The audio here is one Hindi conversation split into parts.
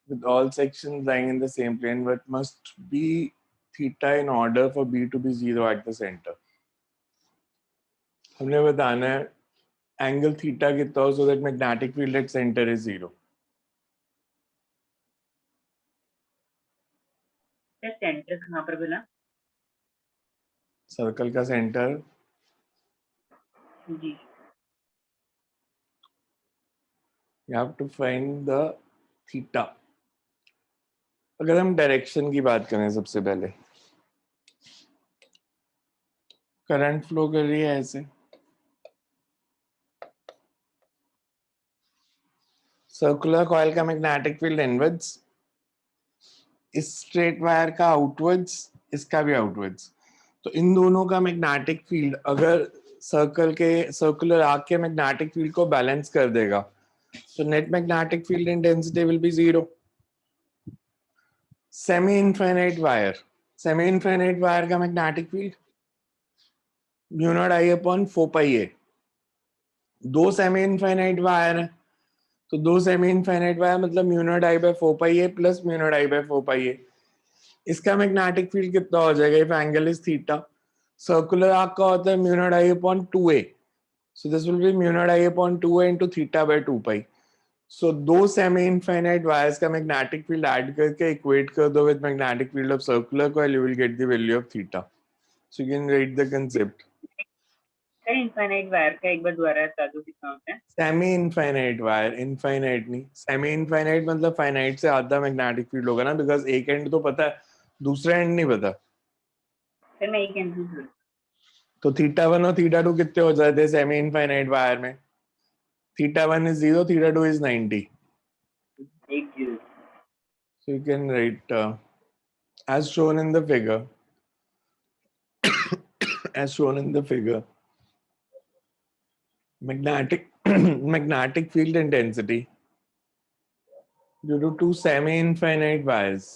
with all sections lying in the same plane, but must be theta in order for B to be 0 at the center. हमने बताना है एंगल थीटा कितना हो so that magnetic field at center is 0. Centre कहाँ पर बोला? सर्कल का सेंटर जी you have to find the theta. अगर हम डायरेक्शन की बात करें सबसे पहले करंट फ्लो कर रही है ऐसे सर्कुलर कॉइल का मैग्नेटिक फील्ड इनवर्ड्स इस स्ट्रेट वायर का आउटवर्ड्स इसका भी आउटवर्ड्स तो इन दोनों का मैग्नेटिक फील्ड अगर सर्कुलर आर्क के मैग्नेटिक फील्ड को बैलेंस कर देगा तो net magnetic field intensity will be 0. Semi infinite wire का magnetic field mu not I upon 4 pi ए. दो सेमी इनफाइनाइट वायर है तो दो सेमी इनफाइनाइट वायर मतलब mu not I bye 4 pi A plus mu not I bye 4 pi ए. इसका मैग्नेटिक फील्ड कितना हो जाएगा if angle is theta? Circular arc का होता है mu not I upon 2a, so this will be mu naught I upon 2a into theta by 2 pi. So दो semi infinite wires का magnetic field add करके equate कर दो with magnetic field of circular coil, you will get the value of theta. So you can write the concept. Infinite wire का एक बार दोबारा बता दो कितना होता है? सेमी इनफाइनाइट वायर, इनफाइनाइट नहीं, सेमी इनफाइनाइट मतलब फाइनाइट से आधा मैग्नेटिक फील्ड होगा ना, बिकॉज एक एंड तो पता है दूसरा एंड नहीं पता. सर मैं एक कैंसिल तो थीटा 1 और थीटा 2 कितने हो जाते हैं सेमी इनफाइनाइट वायर में? Theta 1 is 0, theta 2 is 90. एक zero. So you can write as shown in the figure. As shown in the figure, magnetic field intensity due to two semi-infinite wires.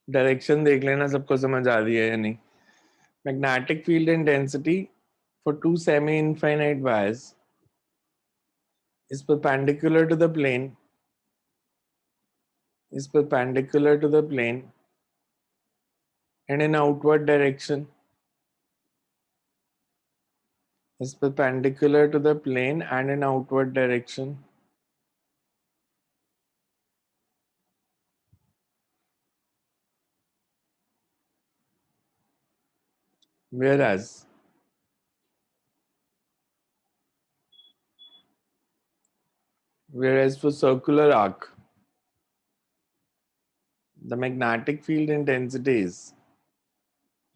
Direction देख लेना सबको समझ आ रही है या नहीं? Magnetic field intensity for two semi-infinite wires is perpendicular to the plane. Is perpendicular to the plane and in outward direction. Is perpendicular to the plane and in outward direction. Whereas for circular arc, the magnetic field intensity is,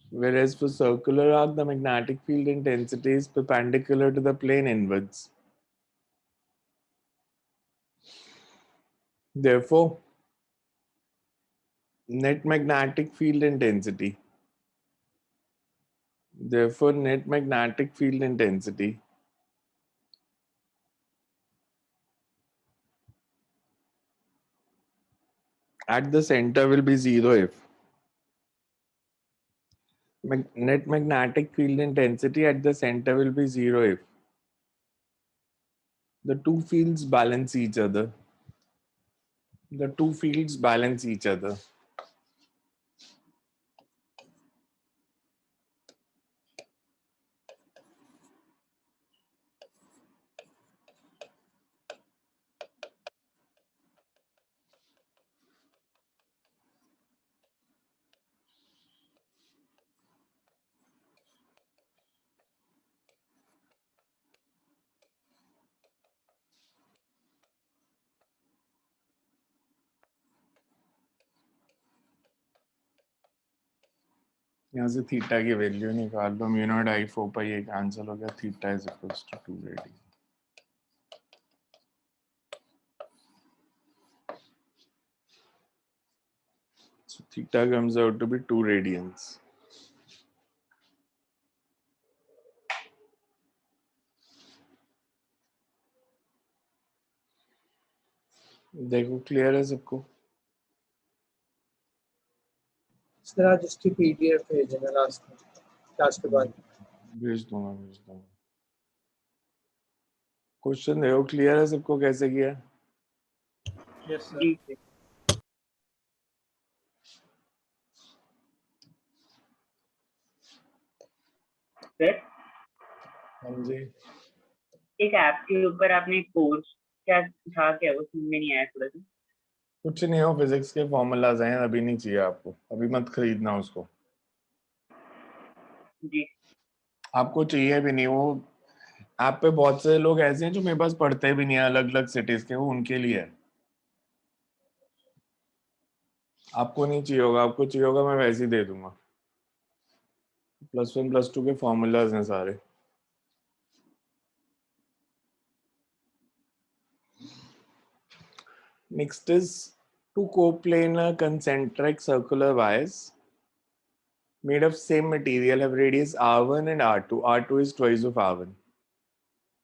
whereas for circular arc, the magnetic field intensity is perpendicular to the plane inwards. Therefore, net magnetic field intensity, at the center will be 0 if net magnetic field intensity at the center will be 0 if the two fields balance each other. The two fields balance each other. यहाँ से थीटा की वैल्यू निकाल लो, mu not I 4 pi a cancel हो गया, theta is equals to 2 radian. So theta comes out to be 2 radians. देखो क्लियर है सबको? सर आज इसकी पीडीएफ भेजना लास्ट में क्लास के बाद. भेज दूंगा. क्वेश्चन देखो क्लियर है सबको कैसे किया? Yes sir. जी सर हाँ जी, एक ऐप के ऊपर आपने कोर्स क्या था, क्या वो समझ में नहीं आया थोड़ा सा। कुछ नहीं हो, फिजिक्स के फॉर्मूलाज हैं, अभी नहीं चाहिए आपको, अभी मत खरीदना उसको, जी आपको चाहिए भी नहीं वो। ऐप पे बहुत से लोग ऐसे हैं जो मेरे पास पढ़ते भी नहीं है, अलग अलग सिटीज के, वो उनके लिए है। आपको नहीं चाहिए होगा, आपको चाहिए होगा मैं वैसे ही दे दूंगा। +1 +2 के फॉर्मूलाज हैं सारे। Next is two coplanar concentric circular wires made of same material have radius r1 and r2. R2 is twice of r1.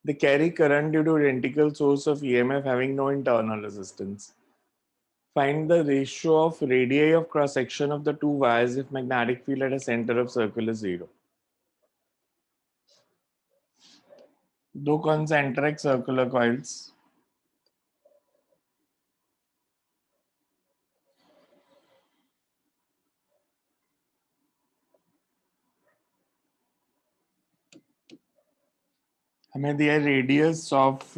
They carry current due to identical source of EMF having no internal resistance. Find the ratio of radii of cross section of the two wires if magnetic field at a center of circle is 0. दो concentric circular coils, हमें दिया radius of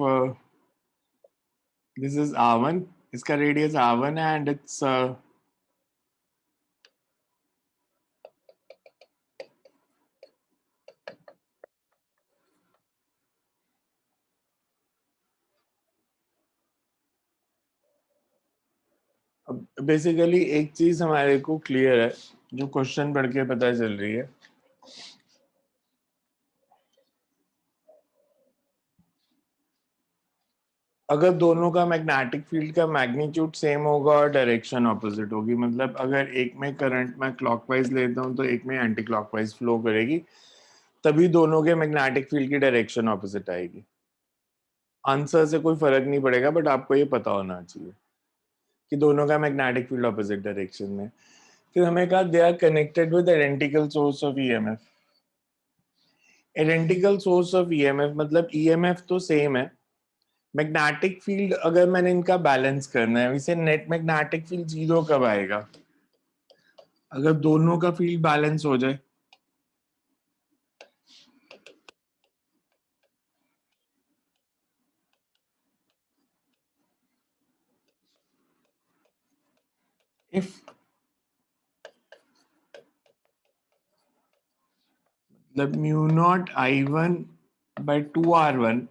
this is r1, इसका रेडियस r1 है एंड इट्स बेसिकली एक चीज हमारे को क्लियर है, जो क्वेश्चन पढ़ के पता चल रही है। अगर दोनों का मैग्नेटिक फील्ड का मैग्नीट्यूड सेम होगा और डायरेक्शन ऑपोजिट होगी, मतलब अगर एक में करंट मैं क्लॉकवाइज लेता हूँ तो एक में एंटी क्लॉकवाइज फ्लो करेगी, तभी दोनों के मैग्नेटिक फील्ड की डायरेक्शन ऑपोजिट आएगी। आंसर से कोई फर्क नहीं पड़ेगा, बट आपको ये पता होना चाहिए कि दोनों का मैग्नेटिक फील्ड ऑपोजिट डायरेक्शन में। फिर हमें कहा they are connected with identical source of EMF. Identical source of EMF मतलब ईएमएफ तो सेम है, मैग्नेटिक फील्ड अगर मैंने इनका बैलेंस करना है, वैसे नेट मैग्नेटिक फील्ड 0 कब आएगा? अगर दोनों का फील्ड बैलेंस हो जाए। इफ मतलब mu naught I1 by 2R1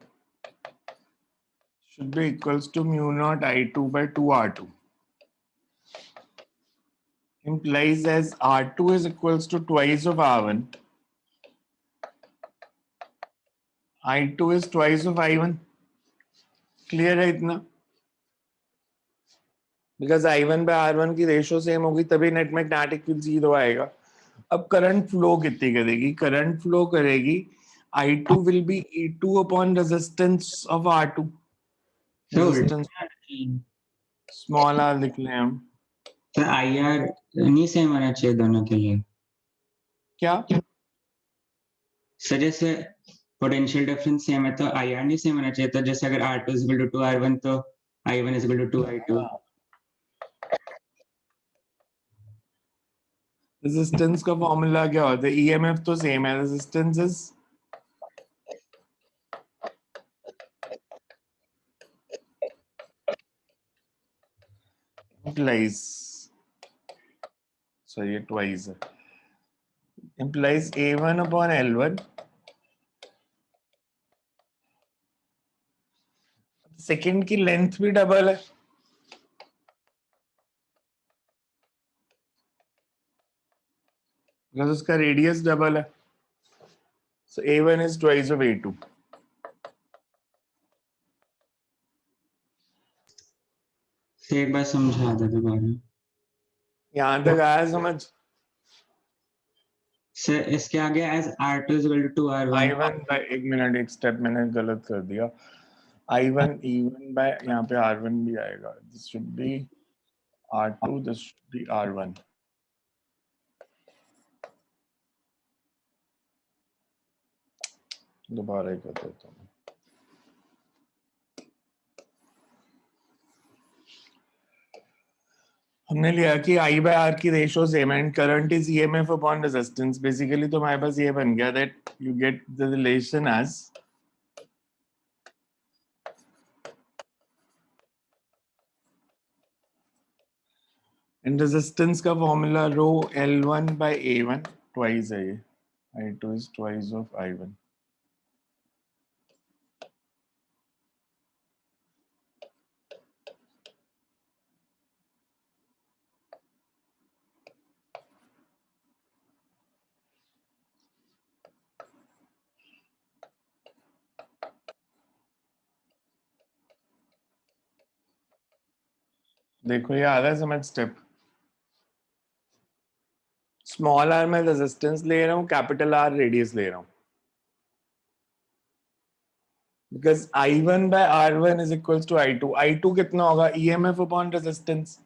should be equals to mu naught I2 by 2R2, implies as R2 is equals to twice of R1, I2 is twice of I1. Clear है इतना? बिकॉज I1 by R1 की रेशियो सेम होगी तभी नेट मैग्नेटिक फील्ड 0 आएगा। अब करंट फ्लो कितनी करेगी? करंट फ्लो करेगी I2 will be E2 upon resistance of R2. Resistance small r लिख लें हम। सर आई आर नहीं सेम होना चाहिए दोनों के लिए। क्या सर जैसे पोटेंशियल डिफरेंस सेम है तो आई आर नहीं सेम होना चाहिए, तो जैसे अगर R2 is equal to 2R1 तो I1 is equal to 2I2। Resistance का फॉर्मूला क्या होता है? ईएमएफ तो सेम है, रेजिस्टेंस इज implies, so ये twice है, implies A1 upon L1। Second की लेंथ भी डबल है, बिकॉज उसका रेडियस डबल है, so A1 is twice of A2। से एक बार समझा दो दोबारा। यहां तक आया समझ? सर इसके आगे as R2 is equal to 2R1। I1 by एक मिनट, एक स्टेप मैंने गलत कर दिया। I1 E1 by यहाँ पे R1 भी आएगा, this should be R2, this should be R1। दोबारा ही कर देता हूँ। हमने लिया कि आई बाय आर की ratio same and current is EMF upon resistance. Basically तो हमारे पास ये बन गया that you get the relation as in resistance का formula rho L1 by A1 twice है ये. I2 is twice of I1. देखो ये आ रहा है समझ स्टेप. स्मॉल आर में रेजिस्टेंस ले रहा हूँ, कैपिटल आर रेडियस ले रहा हूँ. Because I1 by R1 is equals to I2. I2 कितना होगा? EMF upon resistance.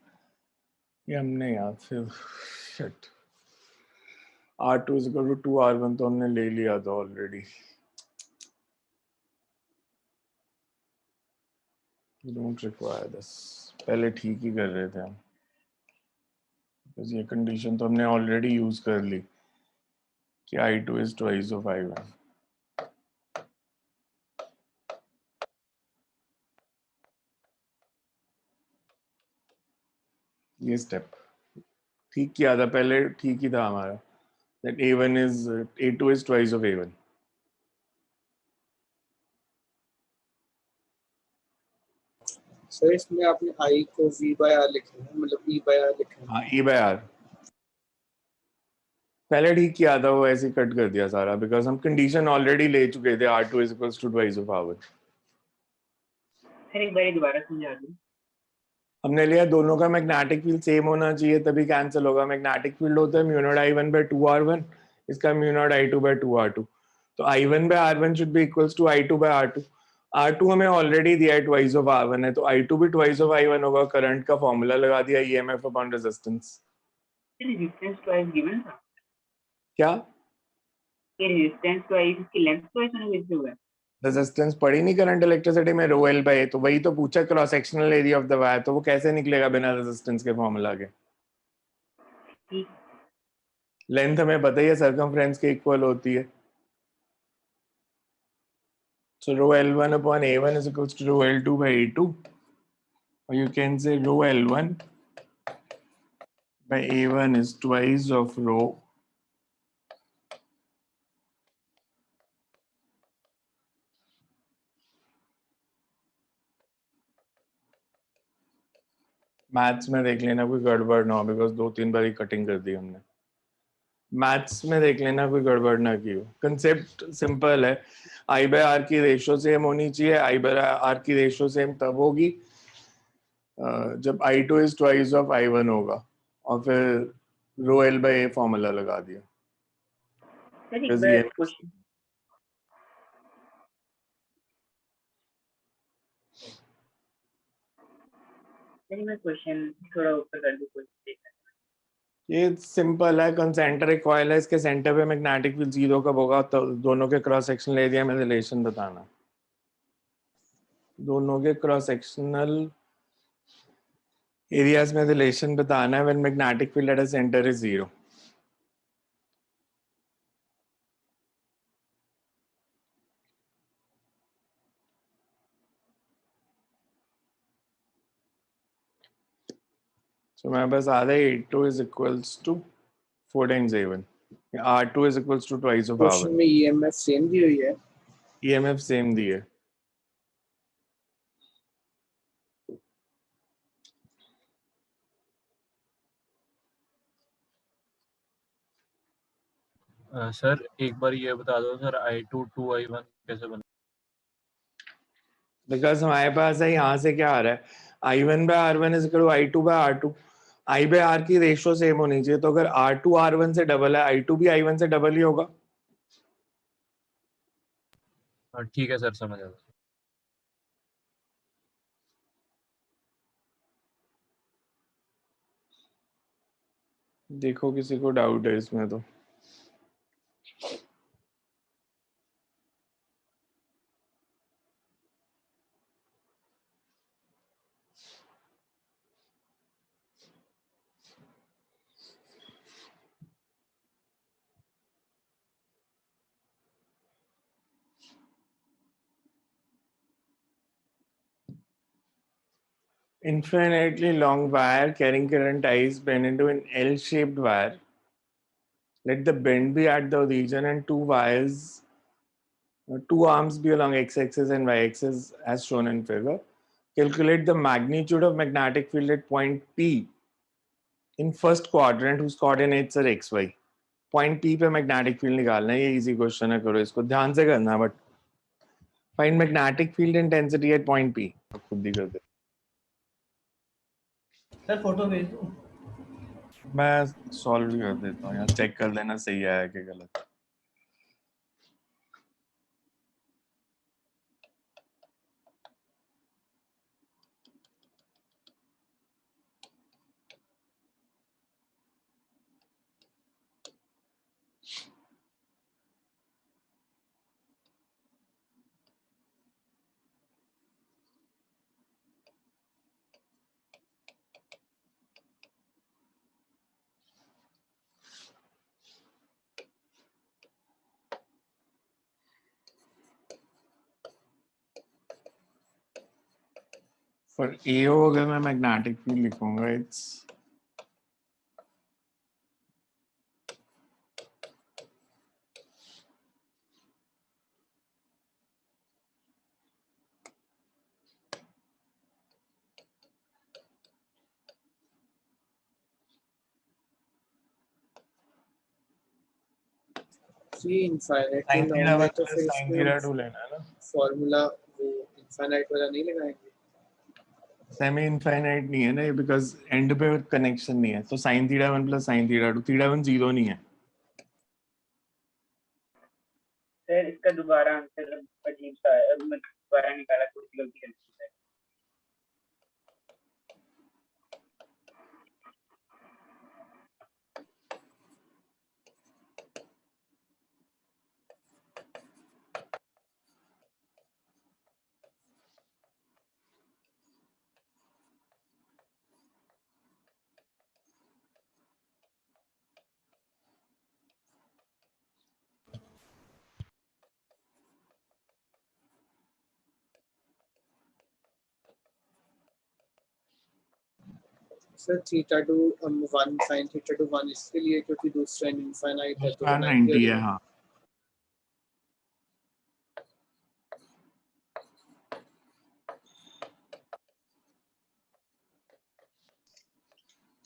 ये हमने यार फिर shit. R2 is equal to 2R1 तो हमने ले लिया था already. You don't require this. पहले ठीक ही कर रहे थे हम. Because ये कंडीशन तो हमने ऑलरेडी यूज कर ली कि I2 is twice of I1. ये स्टेप ठीक किया था पहले, ठीक ही था हमारा. That A2 is twice of A1. Sir इसमें आपने आई को V by R लिखा है, मतलब E by R लिखा है. हाँ, E by R. पहले ठीक किया था, वो ऐसे ही कट कर दिया सारा बिकॉज हम कंडीशन ऑलरेडी ले चुके थे. R2 is equals to twice of R1. Sir एक बार दोबारा समझा दूं. हमने लिया दोनों का मैग्नेटिक फील्ड सेम होना चाहिए तभी कैंसिल होगा. मैग्नेटिक फील्ड होता है mu naught I1 by 2R1, इसका mu naught I2 by 2R2. तो I1 by R1 should be equals to I2 by R2. R2 हमें ऑलरेडी दिया है ट्वाइस ऑफ R1 है, तो I2 भी ट्वाइस ऑफ I1 होगा. करंट का फॉर्मूला लगा दिया EMF upon resistance. Resistance twice given था. क्या ये रेजिस्टेंस ट्वाइस की लेंथ ट्वाइस होने में हुआ है. रेजिस्टेंस पड़ी नहीं करंट इलेक्ट्रिसिटी में रो L बाय A, तो वही तो पूछा cross sectional area of the wire, तो वो कैसे निकलेगा बिना रेजिस्टेंस के फॉर्मूला के. ठीक. लेंथ हमें पता ही है सर्कमफ्रेंस के इक्वल होती है. So rho L1 upon A1 is equals to rho L2 by A2, or you can say rho L1 by A1 is twice of rho maths में देख लेना कोई गड़बड़ ना हो बिकॉज 2-3 बार ही कटिंग कर दी हमने. मैथ्स में देख लेना कोई गड़बड़ ना की हो. कंसेप्ट सिंपल है. आई बाय आर की रेशियो सेम होनी चाहिए. आई बाय आर की रेशियो सेम तब होगी जब I2 is twice of I1 होगा, और फिर रो L बाय A फॉर्मूला लगा दिया. सर एक Because बार ये क्वेश्चन. सर मैं क्वेश्चन थोड़ा ऊपर कर दूं क्वेश्चन. ये सिंपल है. कंसेंट्रिक कॉइल है, इसके सेंटर पे मैग्नेटिक फील्ड जीरो कब होगा, तो दोनों के क्रॉस सेक्शनल एरिया में रिलेशन बताना. दोनों के क्रॉस सेक्शनल एरियाज में रिलेशन बताना है when magnetic field at a centre is zero. So मेरे पास आ रहा है A2 is equals to 4 times A1. R2 is equals to twice of question R1. में EMF सेम दी हुई है. EMF सेम दी है. सर एक बार ये बता दो सर I2 2I1 कैसे बना. बिकॉज हमारे पास है यहाँ से क्या आ रहा है, I1 by R1 is equal to I2 by R2. I by R की रेशियो सेम होनी चाहिए, तो अगर R2 R1 से डबल है, I2 भी I1 से डबल ही होगा. ठीक है सर समझ आ. देखो किसी को डाउट है इसमें तो. Infinitely long wire carrying current I is bent into an L-shaped wire. Let the bend be at the origin and two arms be along x-axis and y-axis as shown in figure. Calculate the magnitude of magnetic field at point P in first quadrant whose coordinates are x, y. Point P पे magnetic field निकालना है, ये easy question है, करो इसको ध्यान से करना, but find magnetic field intensity at point P. खुद ही कर दे. सर फोटो भेज दूं? मैं सॉल्व भी कर देता हूँ, यहाँ चेक कर लेना सही आया कि गलत. For AO अगर मैं magnetic field लिखूंगा, it's जी इनफाइनाइट sin theta लॉन्ग है 1 तो plus फिर sin इसमें theta हम 2 लेना है ना. फॉर्मूला वो इनफाइनाइट वाला नहीं लगाएंगे. सेमी इनफाइनाइट नहीं है ना ये, बिकॉज एंड पे कनेक्शन नहीं है, तो sin theta 1 plus sin theta 2, theta 1 zero नहीं है. सर इसका दोबारा आंसर अजीब सा है, मैं दोबारा निकाला, कुछ गलती है. सर थीटा 2 1 sin थीटा 2 1 इसके लिए क्योंकि दूसरा इनफाइनाइट है तो दूसरा 90 है. हाँ,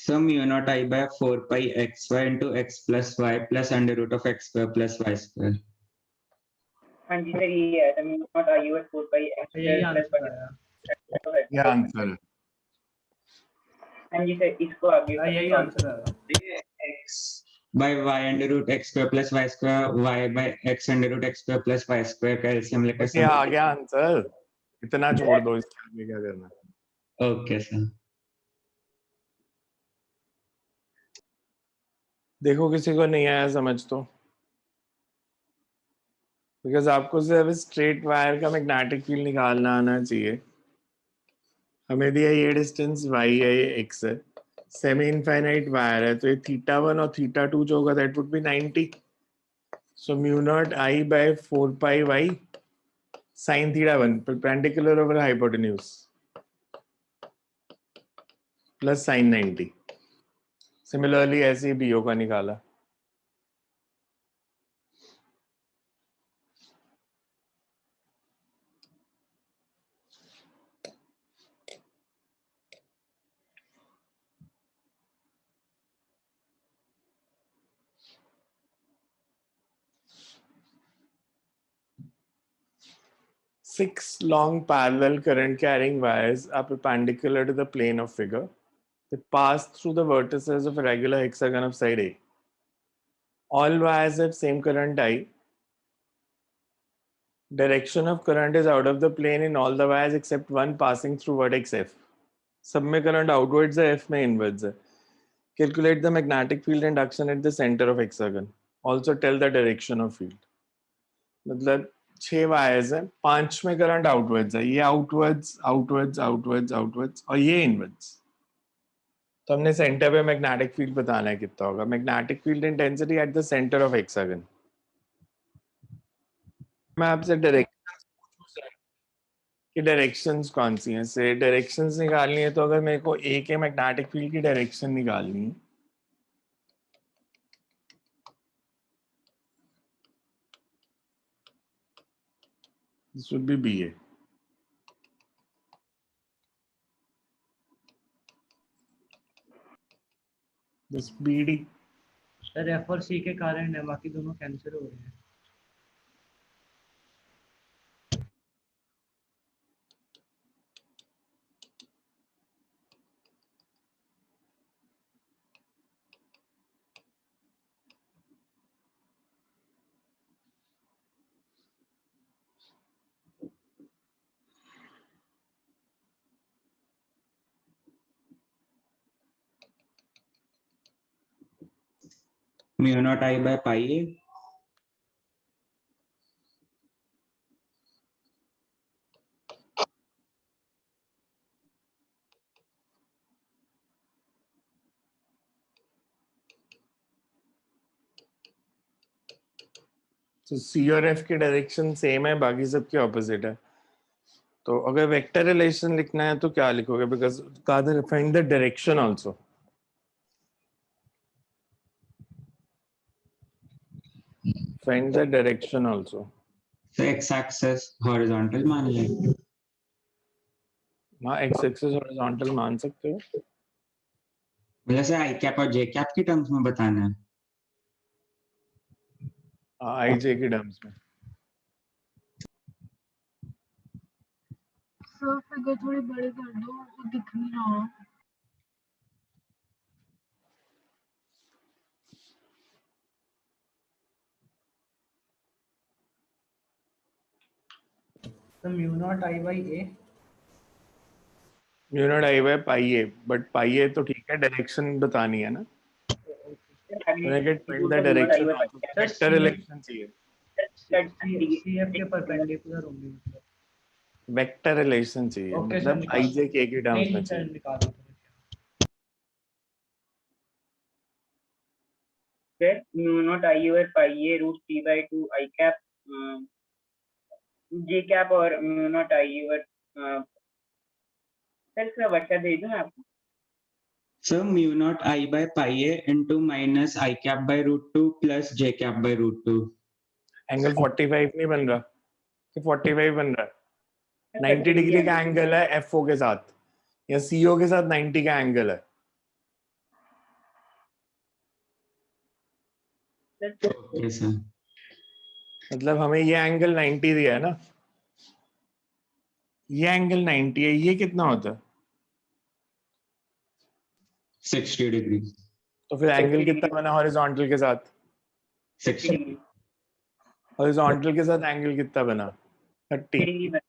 So mu naught I by 4 pi xy into x plus y plus under root of x square plus y square. हाँ जी सर, ये है तो not I over 4 pi x यही प्लस आंसर आया. ये आंसर है. हाँ जी सर, इसको आगे हाँ, यही आंसर आया. x By y under root x square plus y square, y by x under root x square plus y square का LCM लेकर ये आ गया आंसर, इतना छोड़ दो, इसके आगे क्या करना. Okay sir. देखो किसी को नहीं आया समझ तो, बिकॉज आपको सिर्फ स्ट्रेट वायर का मैग्नेटिक फील्ड निकालना आना चाहिए. हमें दिया ये डिस्टेंस y है, ये x है, सेमी इनफाइनाइट वायर है, तो ये थीटा 1 और थीटा 2 जो होगा that would be 90. So mu not I by 4 pi y sin theta 1 perpendicular over hypotenuse plus sin 90. Similarly ऐसे ही BO का निकाला. Six long parallel current carrying wires are perpendicular to the plane of figure. They pass through the vertices of a regular hexagon of side A. All wires have same current I. Direction of current is out of the plane in all the wires except one passing through vertex F. सब में current outwards है, F में inwards है. Calculate the magnetic field induction at the center of hexagon. Also tell the direction of field. मतलब 6 वायर्स हैं, 5 में करंट आउटवर्ड्स है, ये आउटवर्ड्स आउटवर्ड्स आउटवर्ड्स आउटवर्ड्स और ये इनवर्ड्स. तो हमने सेंटर पे मैग्नेटिक फील्ड बताना है कितना होगा. Magnetic field intensity at the centre of hexagon. मैं आपसे डायरेक्ट कि डायरेक्शंस कौन सी हैं, से डायरेक्शंस निकालनी है तो अगर मेरे को ए के मैग्नेटिक फील्ड की डायरेक्शन निकालनी है this would be B A, this B D. Sir F और सी के कारण है, बाकी दोनों कैंसिल हो रहे हैं. Mu not I by pi A. तो सी और एफ की डायरेक्शन सेम है, बाकी सबके ऑपोजिट है. तो अगर वेक्टर रिलेशन लिखना है तो क्या लिखोगे, because find the direction also. Find the direction also. तो एक्स एक्सिस हॉरिजॉन्टल मान ले. हाँ, एक्स एक्सिस हॉरिजॉन्टल मान सकते हो. जैसे आई कैप और जे कैप की टर्म्स में बताना है. आई जे की टर्म्स में. सर फिगर थोड़ी बड़ी कर दो, वो दिख नहीं रहा. तो mu not I by A. Mu not I by pi A, but pi A तो ठीक है, डायरेक्शन बतानी है ना. Find the direction also. Vector relation चाहिए. सी एफ के परपेंडिकुलर होंगे मतलब. वेक्टर रिलेशन चाहिए, ओके सर, मतलब आई जे के की टर्म्स में नहीं सर, चाहिए. निकालो तो. फिर mu not I over pi A root 3/2 I cap J cap और mu not I over sir इसका वर्षा दे दूं आपको. So mu naught I by pi a into minus I cap by root 2 plus j cap by root 2. Angle 45 नहीं बन रहा कि 45 बन रहा है. 90 डिग्री का एंगल है एफ ओ के साथ या सी ओ के साथ 90 का एंगल है. Okay, sir. मतलब हमें ये एंगल 90 दिया है ना, ये एंगल 90 है, ये कितना होता है? 60 degree. तो फिर एंगल कितना बना हॉरिजॉन्टल के साथ? 60. हॉरिजॉन्टल के साथ एंगल कितना बना? 30.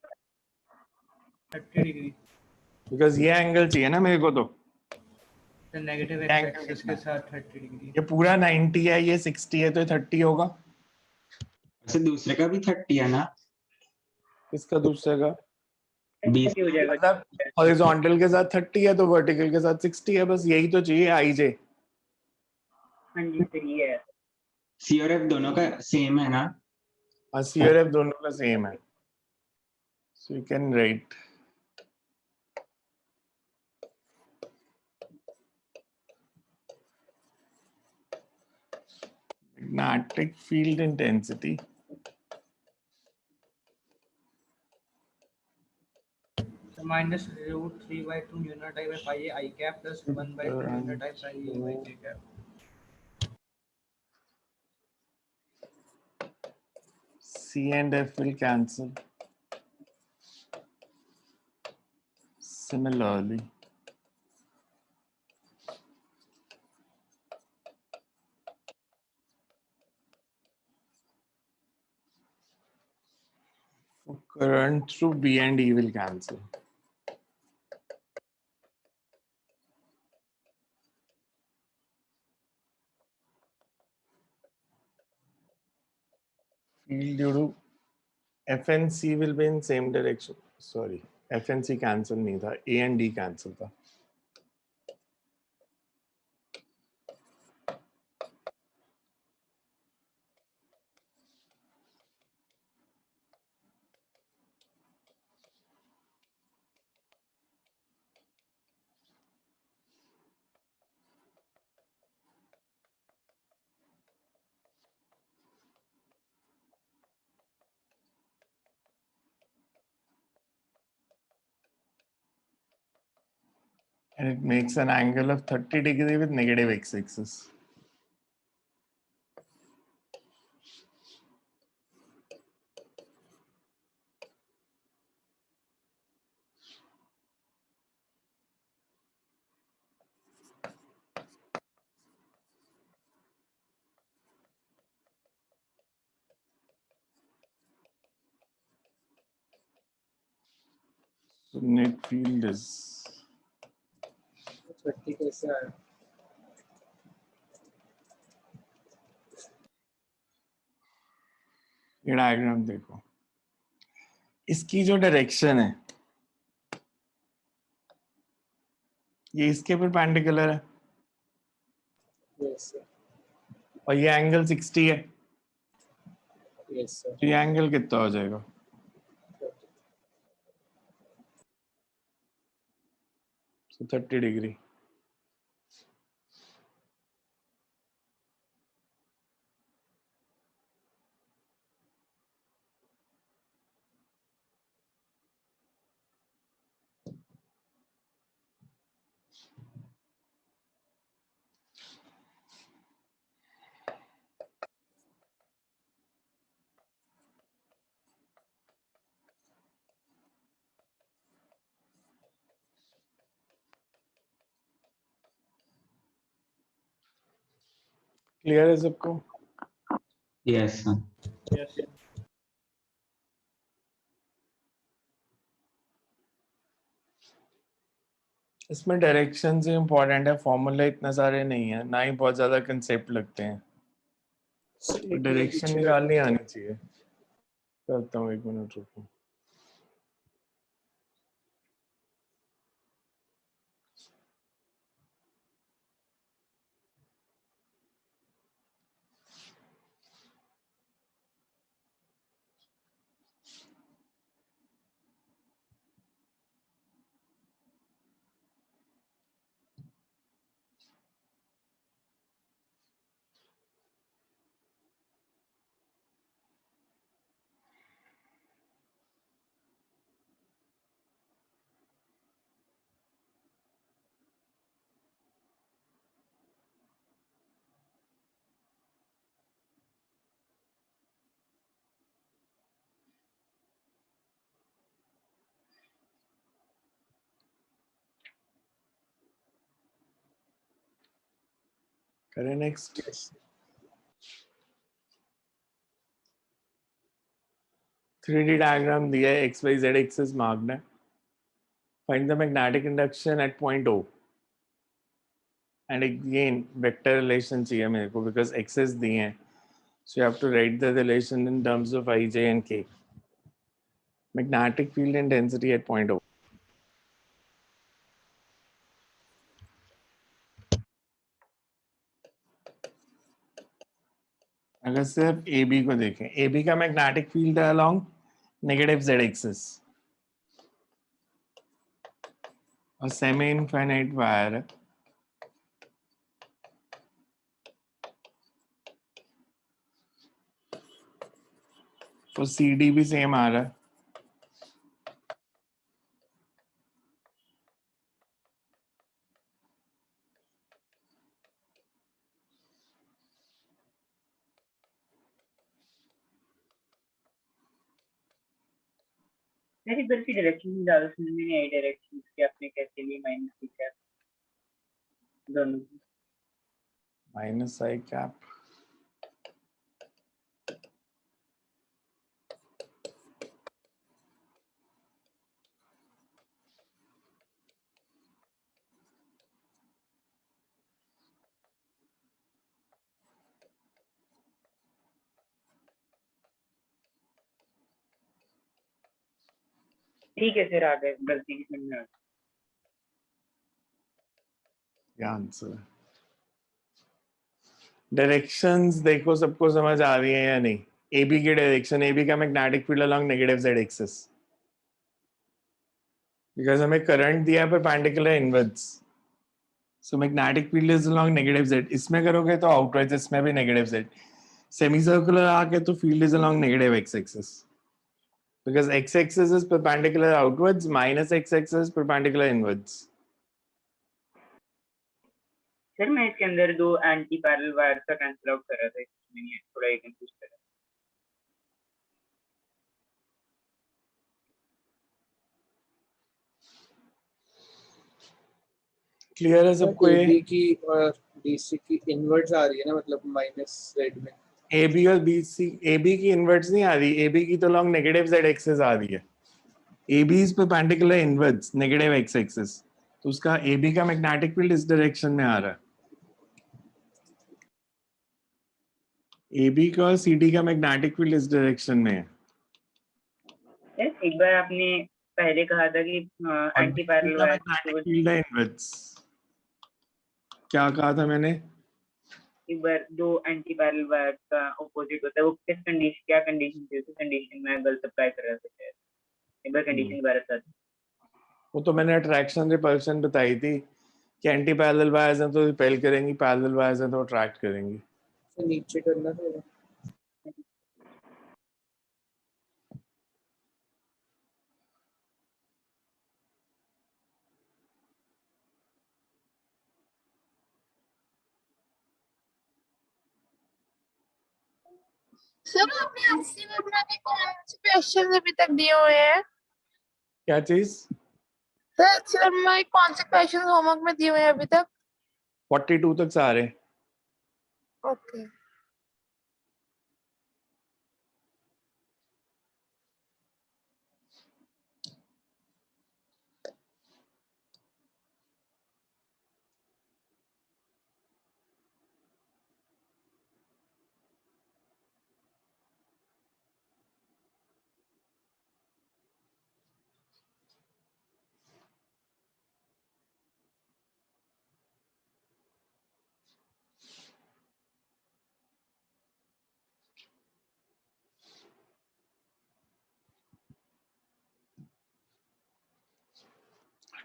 30 डिग्री. बिकॉज ये एंगल चाहिए ना मेरे को. तो तो नेगेटिव Angle एक्स एक्सिस के साथ 30 डिग्री. ये पूरा 90 है, ये 60 है, तो ये 30 होगा. वैसे दूसरे का भी 30 है ना. इसका दूसरे का 20. हो जाएगा. मतलब हॉरिजॉन्टल के साथ 30 है तो वर्टिकल के साथ 60 है. बस यही तो चाहिए आई जे. हाँ जी सर ये है. C और F दोनों का सेम है ना. सी और एफ दोनों का सेम है. So you can write magnetic field intensity So minus root 3/2 mu not I by pi A I cap plus 1/2 mu not I pi A by J cap. C and F will cancel. Similarly, current through B and E will cancel. Field due to F and C will be in same direction. Sorry, F and C cancel नहीं था, A and D cancel था. and it makes an angle of 30 degree with negative x-axis. So net field is 30 कैसे आया? ये डायग्राम देखो, इसकी जो डायरेक्शन है ये इसके परपेंडिकुलर है Yes sir. और ये एंगल 60 है, Yes sir. तो ये एंगल कितना हो जाएगा? 30. So 30 degree. क्लियर है सबको? Yes, sir. Yes. इसमें डायरेक्शन से इम्पोर्टेंट है, फॉर्मूला इतने सारे नहीं है, ना ही बहुत ज्यादा कंसेप्ट लगते हैं, So एक मिनट डायरेक्शन पीछे निकालनी बैठो। आनी चाहिए। करता हूँ, 1 मिनट रुको। करें नेक्स्ट। Yes. 3D डायग्राम दिया है, x y z axis marked है। Find the magnetic induction at point O and again vector relation चाहिए मेरे को बिकॉज एक्सेस दिए हैं, so you have to write the relation in terms of I J and K। Magnetic field intensity at point O। अगर सिर्फ ए बी को देखें, ए बी का मैग्नेटिक फील्ड है अलोंग नेगेटिव जेड एक्सिस और सेमी इनफाइनाइट वायर है, तो सी डी भी सेम आ रहा है। मेरी इधर की डायरेक्शन ज्यादा समझ में नहीं आई, डायरेक्शन की आपने कैसे ली माइनस की क्या दोनों की? माइनस आई कैप ठीक है फिर आ गए, गलती की समझ में आ गई। ये आंसर है। डायरेक्शंस देखो सबको समझ आ रही है या नहीं? ए बी की डायरेक्शन, ए बी का magnetic field along negative Z axis, because हमें करंट दिया है perpendicular inwards, so magnetic field is along negative Z. इसमें करोगे तो आउटवर्ड्स, इसमें भी नेगेटिव जेड। सेमी सर्कुलर आके तो field is along negative X axis, because x axis is perpendicular outwards, minus x axis perpendicular inwards. Sir मैं इसके अंदर दो एंटी पैरेलल वायर का कैंसिल आउट कर रहा था, इसमें थोड़ा ये कंफ्यूज कर रहा क्लियर है सबको ये? AB की और DC की इनवर्ट्स आ रही है ना, मतलब माइनस रेड में. ए बी और बी सी, ए बी की इनवर्ट्स नहीं आ रही, ए बी की तो लॉन्ग नेगेटिव जेड एक्सिस आ रही है. A B is perpendicular inwards negative X axis, तो उसका ए बी का मैग्नेटिक फील्ड इस डायरेक्शन में आ रहा है. ए बी का और सी डी का मैग्नेटिक फील्ड इस डायरेक्शन में है. है। एक बार आपने पहले कहा था कि anti parallel wire magnetic field है इनवर्ट्स. क्या कहा था मैंने? एक बार दो एंटी पैरेलल वायर का ऑपोजिट होता है, वो किस कंडीशन, क्या कंडीशन थी, उस कंडीशन में गलत अप्लाई कर रहा था. एक बार कंडीशन दोबारा बता. वो तो मैंने अट्रैक्शन रिपल्शन बताई थी कि एंटी पैरेलल वायर्स हैं तो रिपेल करेंगी, पैरेलल वायर्स हैं तो अट्रैक्ट करेंगी. तो नीचे करना थोड़ा. सर आपने अस्सी में बनाने कौन से क्वेश्चन अभी तक दिए हुए हैं? क्या चीज? सर सर में कौन से क्वेश्चन होमवर्क में दिए हुए हैं अभी तक? 42 तक सारे. Okay.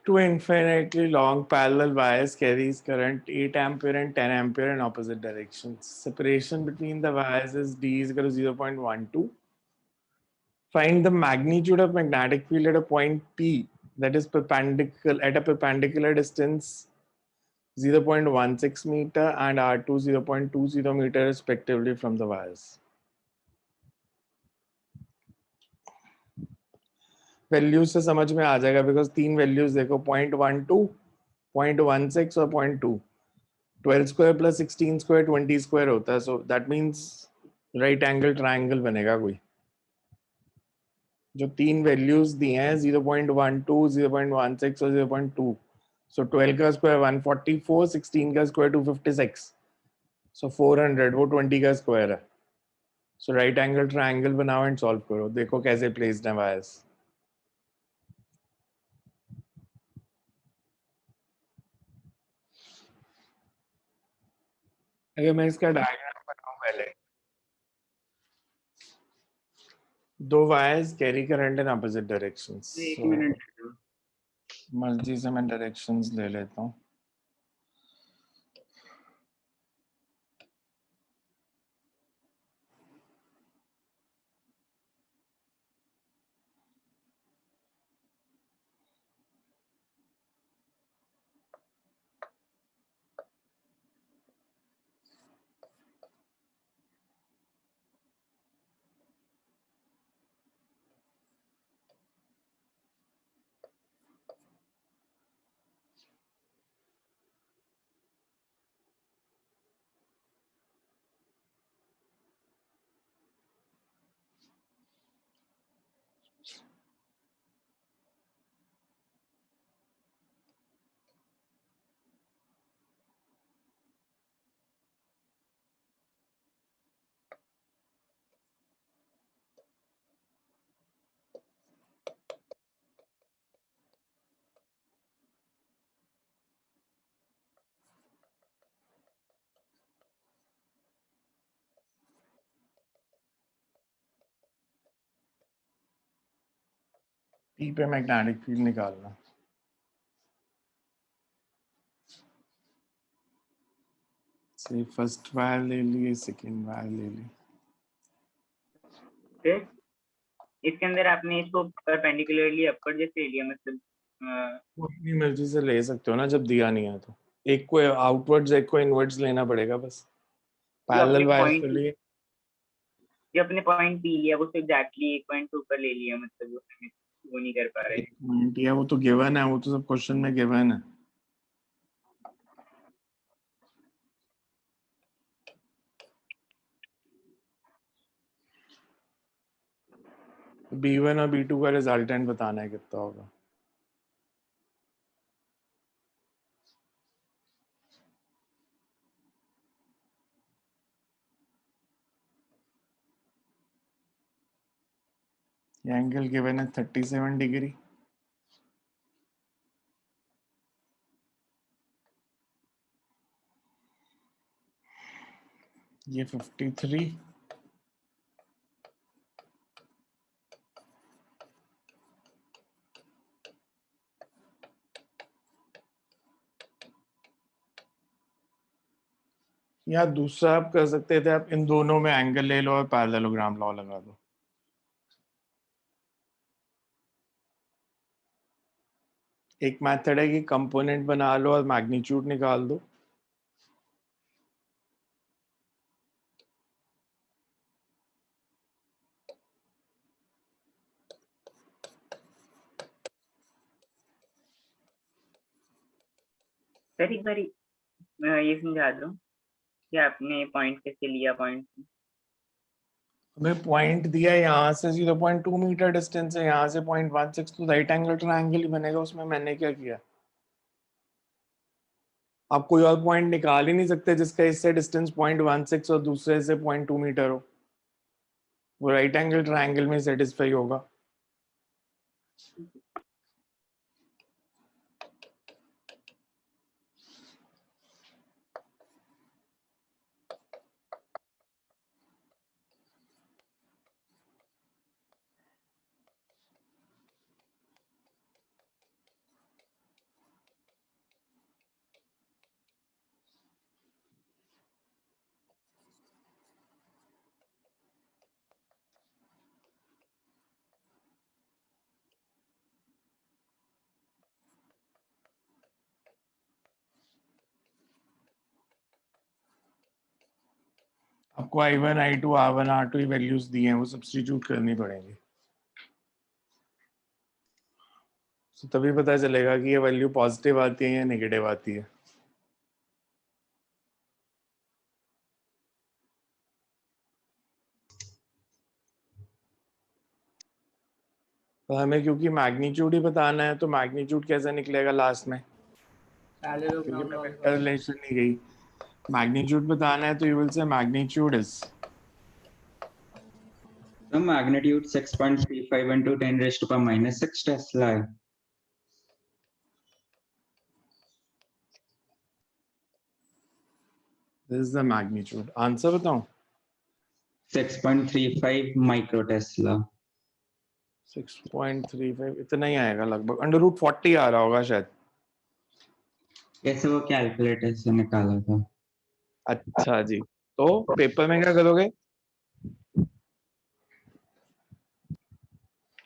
Two infinitely long parallel wires carries current 8 ampere and 10 ampere in opposite directions. Separation between the wires is D is equal to 0.12. Find the magnitude of magnetic field at a point P that is perpendicular at a perpendicular distance 0.16 meter and R2 0.20 meter respectively from the wires. Values से समझ में आ जाएगा बिकॉज तीन वैल्यूज देखो 0.12, 0.16 और 0.2. 12 स्क्वायर प्लस 16 स्क्वायर 20 स्क्वायर होता है, so that means right angle triangle बनेगा कोई. जो तीन वैल्यूज दी हैं 0.12, 0.16 और 0.2, सो 12 का स्क्वायर 144, 16 का स्क्वायर 256, सो 400 वो 20 का स्क्वायर है. सो राइट एंगल ट्रायंगल बनाओ एंड सॉल्व करो. देखो कैसे प्लेस्ड है वायर्स. अगर मैं इसका डायग्राम बनाऊं पहले, दो wires carry current in opposite directions. एक मिनट. मर्जी से मैं डायरेक्शंस ले लेता हूँ. P पे मैग्नेटिक फील्ड निकालना. से फर्स्ट वायर ले लिए, सेकंड वायर ले ली. फिर इसके अंदर आपने इसको परपेंडिकुलरली अपवर्ड जैसे लिया, मतलब वो अपनी मर्जी से ले सकते हो ना जब दिया नहीं है तो. एक को आउटवर्ड्स एक को इनवर्ड्स लेना पड़ेगा बस जो अपने पैरेलल वायर्स point- के लिए। जो अपने पॉइंट पी लिया वो तो एग्जैक्टली एक पॉइंट ऊपर ले लिया, मतलब वो नहीं कर पा रहे। एक पॉइंट या वो तो गिवन है, वो तो सब क्वेश्चन में गिवन है। B1 और B2 का रिजल्टेंट बताना है कितना होगा। ये एंगल गिवन है 37 डिग्री, ये 53, या दूसरा आप कर सकते थे, आप इन दोनों में एंगल ले लो और पैरेललोग्राम लॉ लगा दो। एक मेथड है कि कंपोनेंट बना लो और मैग्नीट्यूड निकाल दो। सर एक बार ये समझा दो कि आपने पॉइंट कैसे लिया, पॉइंट हमें पॉइंट दिया यहाँ से 0.2 मीटर डिस्टेंस है, यहाँ से 0.16, तो राइट एंगल ट्रायंगल ही बनेगा। उसमें मैंने क्या किया, आप कोई और पॉइंट निकाल ही नहीं सकते जिसका इससे डिस्टेंस 0.16 और दूसरे से 0.2 मीटर हो, वो राइट एंगल ट्रायंगल में सेटिस्फाई होगा। आपको I1 I2 R1 R2 values दी हैं, वो सब्स्टिट्यूट करनी पड़ेंगी, तो तभी पता चलेगा कि ये वैल्यू पॉजिटिव आती है या नेगेटिव आती है। तो हमें क्योंकि मैग्नीट्यूड ही बताना है, तो मैग्नीट्यूड कैसे निकलेगा लास्ट में, क्योंकि पैरेललोग्राम मैं लॉ वेक्टर रिलेशन नहीं गई। मैग्नीट्यूड बताना है तो you will say magnitude is The magnitude 6.35 into 10 raised to power minus 6 Tesla है। This is the magnitude. Answer बताऊं, 6.35 माइक्रो टेस्ला। 6.35 इतना ही आएगा लगभग, √40 आ रहा होगा शायद। कैसे वो कैलकुलेटर से निकाला था। अच्छा जी, तो पेपर में क्या करोगे?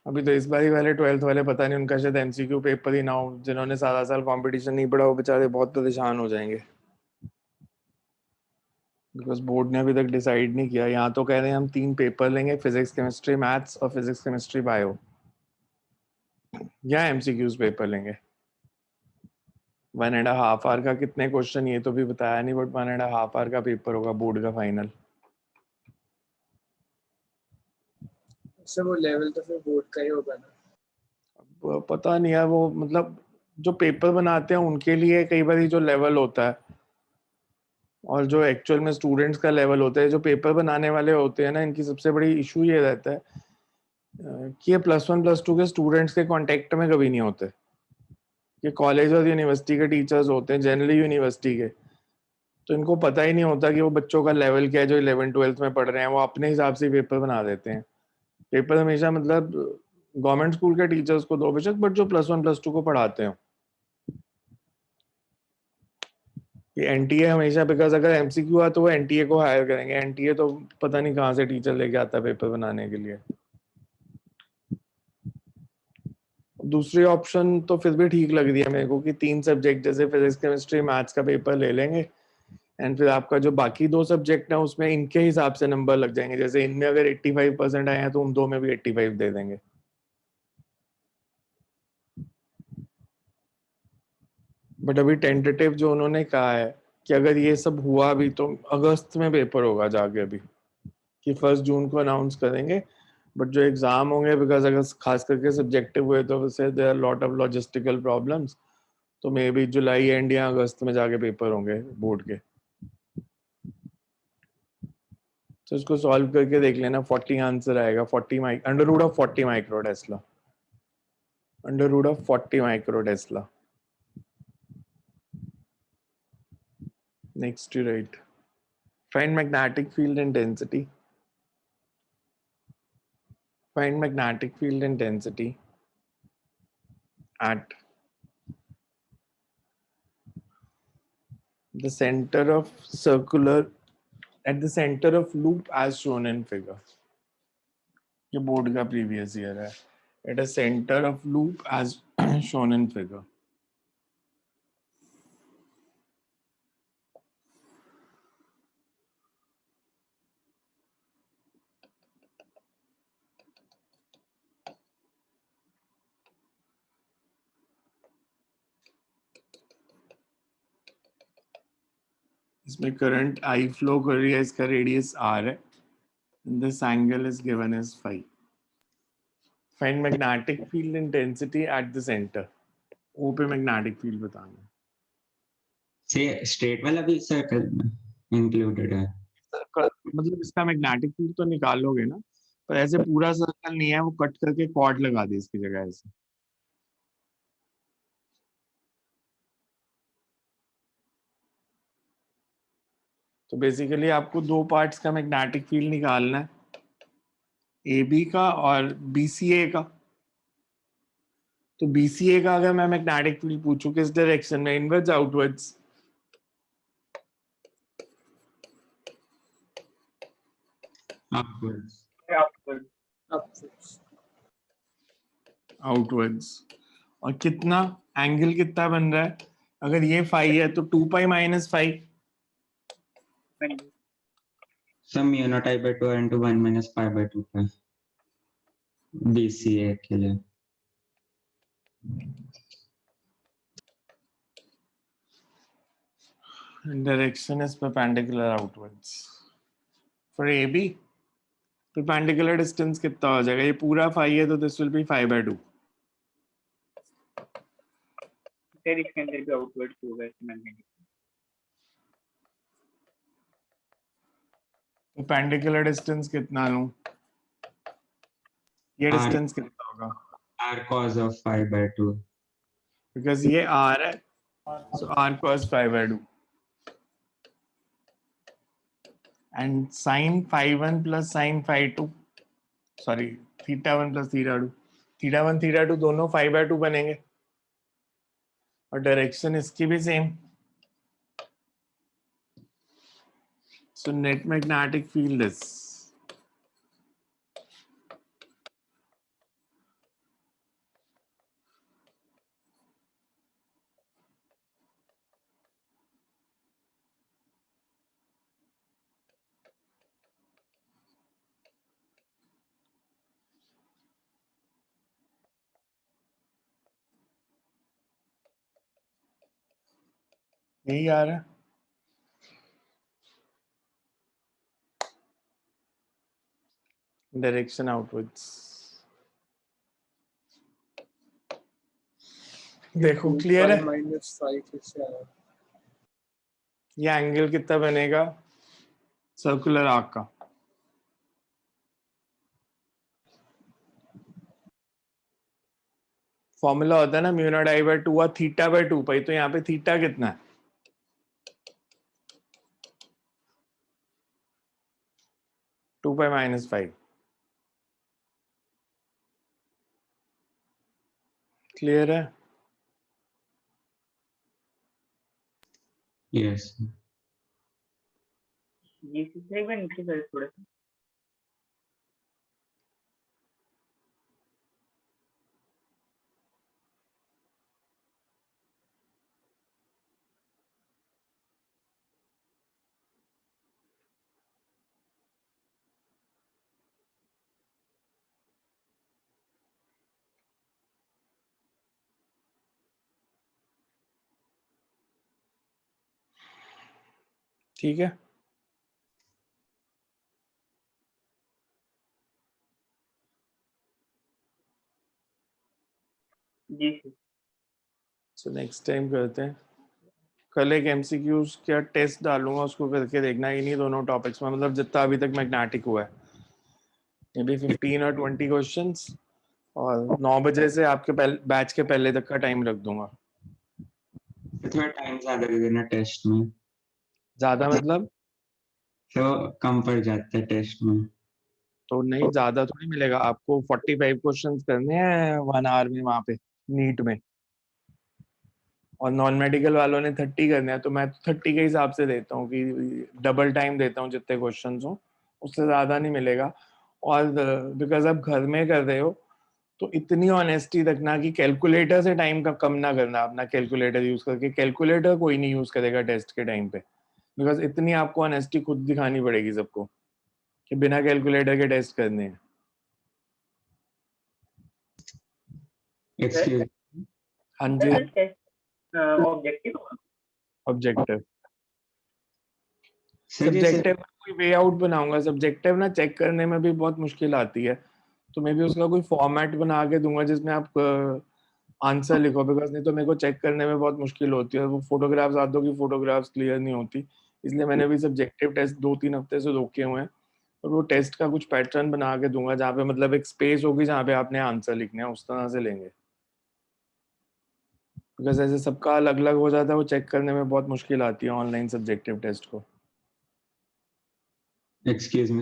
अभी तो इस बारी वाले 12th वाले पता नहीं, उनका शायद एमसीक्यू पेपर ही ना हो। जिन्होंने सारा साल कंपटीशन नहीं पढ़ा वो बेचारे बहुत परेशान हो जाएंगे, बिकॉज बोर्ड ने अभी तक डिसाइड नहीं किया। यहाँ तो कह रहे हैं हम 3 पेपर लेंगे, फिजिक्स केमिस्ट्री मैथ्स और फिजिक्स केमिस्ट्री बायो, या एमसीक्यूज पेपर लेंगे। 1.5 आवर का कितने क्वेश्चन ये तो भी बताया नहीं, बट 1.5 आवर का पेपर होगा बोर्ड का फाइनल। सर वो लेवल तो फिर बोर्ड का ही होगा ना। पता नहीं यार, वो मतलब जो पेपर बनाते हैं उनके लिए कई बार जो लेवल होता है और जो एक्चुअल में स्टूडेंट्स का लेवल होता है, जो पेपर बनाने वाले होते हैं ना, इनकी सबसे बड़ी इशू ये रहता है कि ये +1 +2 के स्टूडेंट्स के कांटेक्ट में कभी नहीं होते। ये कॉलेज और यूनिवर्सिटी के टीचर्स होते हैं, जनरली यूनिवर्सिटी के, तो इनको पता ही नहीं होता कि वो बच्चों का लेवल क्या है जो 11th 12th में पढ़ रहे हैं। वो अपने हिसाब से पेपर बना देते हैं। पेपर हमेशा मतलब गवर्नमेंट स्कूल के टीचर्स को दो बेशक, बट जो +1 +2 को पढ़ाते हैं। ये एनटीए हमेशा, बिकॉज अगर एमसीक्यू आ तो वो एनटीए को हायर करेंगे। एनटीए तो पता नहीं कहाँ से टीचर लेके आता है पेपर बनाने के लिए। दूसरी ऑप्शन तो फिर भी ठीक लग रही है मेरे को कि 3 सब्जेक्ट जैसे फिजिक्स केमिस्ट्री मैथ्स का पेपर ले लेंगे एंड फिर आपका जो बाकी 2 सब्जेक्ट है उसमें इनके हिसाब से नंबर लग जाएंगे, जैसे इनमें अगर 85% आए हैं तो उन 2 में भी 85 दे देंगे। बट अभी टेंटेटिव जो उन्होंने कहा है कि अगर ये सब हुआ भी तो अगस्त में पेपर होगा जाके, अभी कि 1 जून को अनाउंस करेंगे। बट जो एग्जाम होंगे बिकॉज अगर खास करके सब्जेक्टिव हुए तो वैसे there are lot of logistical problems, तो मे बी जुलाई एंड या अगस्त में जाके पेपर होंगे बोर्ड के। तो इसको सॉल्व करके देख लेना, 40 आंसर आएगा, 40 under root of 40 micro tesla, under root of 40 micro tesla. Next you write, find magnetic field intensity, find magnetic field intensity at the center of circular, at the center of loop as shown in figure। ये बोर्ड का प्रीवियस ईयर है। at a center of loop as shown in figure। इसमें करंट I फ्लो कर रही है, इसका रेडियस R है, this angle is given as phi। find magnetic field intensity at the center। O पे मैग्नेटिक फील्ड बताना है। से स्ट्रेट वाला भी सर्कल में इंक्लूडेड है। मतलब इसका मैग्नेटिक फील्ड तो निकालोगे ना, पर ऐसे पूरा सर्कल नहीं है, वो कट करके कॉर्ड लगा दे इसकी जगह ऐसे। तो बेसिकली आपको 2 पार्ट्स का मैग्नेटिक फील्ड निकालना है, ए बी का और बीसीए का। तो बीसीए का अगर मैं मैग्नेटिक फील्ड पूछूं किस डायरेक्शन में, inwards outwards? Upwards. Outward. Upwards. Outwards. और कितना एंगल कितना बन रहा है? अगर ये फाई है तो 2 pi minus phi, sum mu not I by 2 into 1 minus pi by 2 pi BCA के लिए। direction is perpendicular outwards। for AB perpendicular distance कितना हो जाएगा? ये पूरा फाई है तो this will be 5/2। फिर इसके अंदर भी आउटवर्ड होगा इसमें magnetic। perpendicular distance कितना लूं? ये R- डिस्टेंस कितना होगा? R cos of pi by 2। Because ये R है, so R cos 5/2 and sin phi 1 plus sin phi 2, sorry theta 1 plus theta 2, theta 1 theta 2 दोनों 5/2 बनेंगे और डायरेक्शन इसकी भी same. So net magnetic field is यही आ रहा है। Direction outwards. देखो क्लियर है? माइनस 5 से आया। ये एंगल कितना बनेगा सर्कुलर आर्क का? फॉर्मूला होता है ना म्यू नॉट I by 2 और थीटा बाय 2 पाई, तो यहाँ पे थीटा कितना है? Two pi minus 5। क्लियर है? यस। ये से एक बार नीचे कर थोड़ा सा। ठीक है, जी सर। सो नेक्स्ट टाइम करते हैं। कल एक एमसीक्यूज क्या टेस्ट डालूंगा, उसको करके देखना इन्हीं दोनों टॉपिक्स में, मतलब जितना अभी तक मैग्नेटिक हुआ है, मे बी 15 और 20 क्वेश्चंस, और 9 बजे से आपके बैच के पहले तक का टाइम रख दूंगा। थोड़ा टाइम ज्यादा दे देना टेस्ट में, ज्यादा मतलब तो कम पड़ जाता है टेस्ट में। तो नहीं, ज्यादा थोड़ी मिलेगा आपको। 45 क्वेश्चंस करने हैं 1 आवर में वहां पे नीट में, और नॉन मेडिकल वालों ने 30 करने हैं, तो मैं 30 के हिसाब से देता हूँ कि डबल टाइम देता हूँ, जितने क्वेश्चन हो उससे ज्यादा नहीं मिलेगा। और बिकॉज आप घर में कर रहे हो तो इतनी ऑनेस्टी रखना कि कैलकुलेटर से टाइम का कम ना करना, अपना कैलकुलेटर यूज करके। कैलकुलेटर कोई नहीं यूज करेगा टेस्ट के टाइम पे, बिकॉज इतनी आपको ऑनेस्टी खुद दिखानी पड़ेगी सबको कि बिना कैलकुलेटर के टेस्ट करने हैं। एक्सक्यूज, हाँ जी, सर टेस्ट ऑब्जेक्टिव होगा। ऑब्जेक्टिव। सर जैसे सब्जेक्टिव कोई वे आउट बनाऊंगा, सब्जेक्टिव ना चेक करने में भी बहुत मुश्किल आती है, तो मैं भी उसका कोई फॉर्मेट बना के दूंगा जिसमें आप आंसर लिखो, बिकॉज नहीं तो मेरे को चेक करने में बहुत मुश्किल होती है। वो फोटोग्राफ्स आते हो कि फोटोग्राफ्स क्लियर नहीं होती, इसलिए मैंने भी सब्जेक्टिव टेस्ट 2-3 हफ्ते से रोके हुए हैं। और वो टेस्ट का कुछ पैटर्न बना के दूंगा जहाँ पे मतलब एक स्पेस होगी जहाँ पे आपने आंसर लिखना है, उस तरह से लेंगे। बिकॉज ऐसे सबका अलग अलग हो जाता है, वो चेक करने में बहुत मुश्किल आती है ऑनलाइन सब्जेक्टिव टेस्ट को। Excuse me